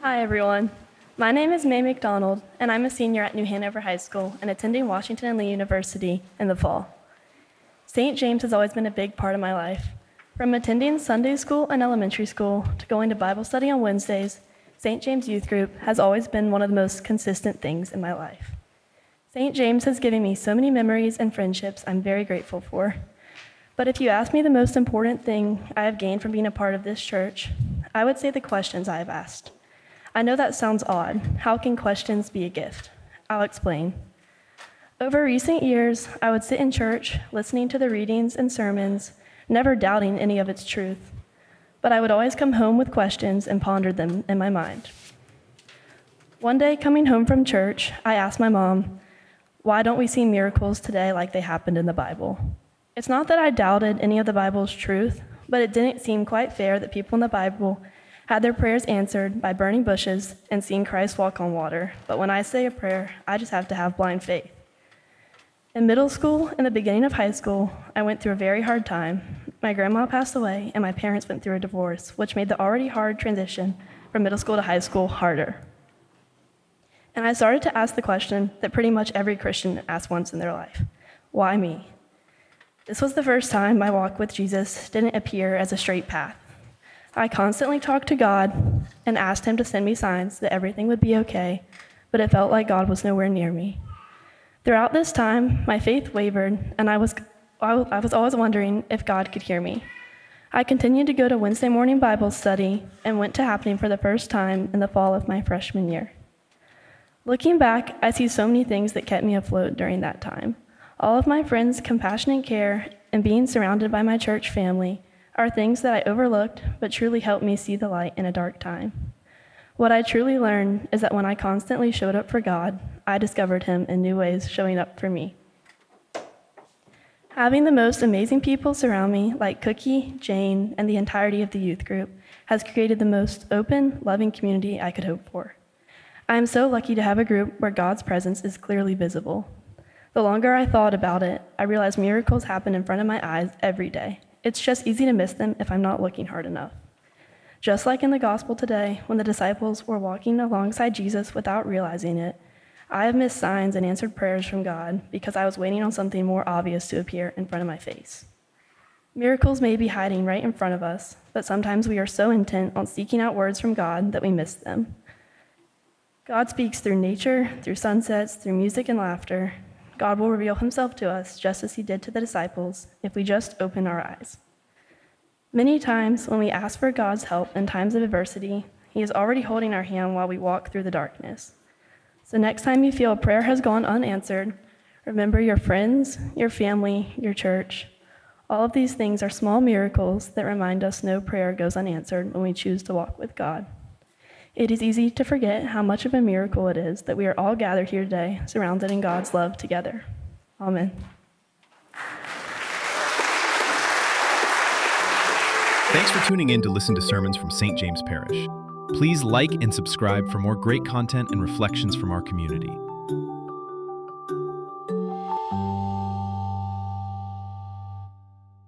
Hi, everyone. My name is May McDonald, and I'm a senior at New Hanover High School and attending Washington and Lee University in the fall. St. James has always been a big part of my life. From attending Sunday school and elementary school to going to Bible study on Wednesdays, St. James Youth Group has always been one of the most consistent things in my life. St. James has given me so many memories and friendships I'm very grateful for. But if you ask me the most important thing I have gained from being a part of this church, I would say the questions I have asked. I know that sounds odd. How can questions be a gift? I'll explain. Over recent years, I would sit in church, listening to the readings and sermons, never doubting any of its truth. But I would always come home with questions and ponder them in my mind. One day, coming home from church, I asked my mom, why don't we see miracles today like they happened in the Bible? It's not that I doubted any of the Bible's truth, but it didn't seem quite fair that people in the Bible had their prayers answered by burning bushes and seeing Christ walk on water. But when I say a prayer, I just have to have blind faith. In middle school and the beginning of high school, I went through a very hard time. My grandma passed away, and my parents went through a divorce, which made the already hard transition from middle school to high school harder. And I started to ask the question that pretty much every Christian asks once in their life: why me? This was the first time my walk with Jesus didn't appear as a straight path. I constantly talked to God and asked him to send me signs that everything would be okay, but it felt like God was nowhere near me. Throughout this time, my faith wavered, and I was always wondering if God could hear me. I continued to go to Wednesday morning Bible study and went to Happening for the first time in the fall of my freshman year. Looking back, I see so many things that kept me afloat during that time. All of my friends' compassionate care and being surrounded by my church family are things that I overlooked, but truly helped me see the light in a dark time. What I truly learned is that when I constantly showed up for God, I discovered him in new ways showing up for me. Having the most amazing people surround me, like Cookie, Jane, and the entirety of the youth group, has created the most open, loving community I could hope for. I am so lucky to have a group where God's presence is clearly visible. The longer I thought about it, I realized miracles happen in front of my eyes every day. It's just easy to miss them if I'm not looking hard enough. Just like in the gospel today, when the disciples were walking alongside Jesus without realizing it, I have missed signs and answered prayers from God because I was waiting on something more obvious to appear in front of my face. Miracles may be hiding right in front of us, but sometimes we are so intent on seeking out words from God that we miss them. God speaks through nature, through sunsets, through music and laughter. God will reveal himself to us just as he did to the disciples if we just open our eyes. Many times when we ask for God's help in times of adversity, he is already holding our hand while we walk through the darkness. So next time you feel a prayer has gone unanswered, remember your friends, your family, your church. All of these things are small miracles that remind us no prayer goes unanswered when we choose to walk with God. It is easy to forget how much of a miracle it is that we are all gathered here today, surrounded in God's love together. Amen. Thanks for tuning in to listen to sermons from St. James Parish. Please like and subscribe for more great content and reflections from our community.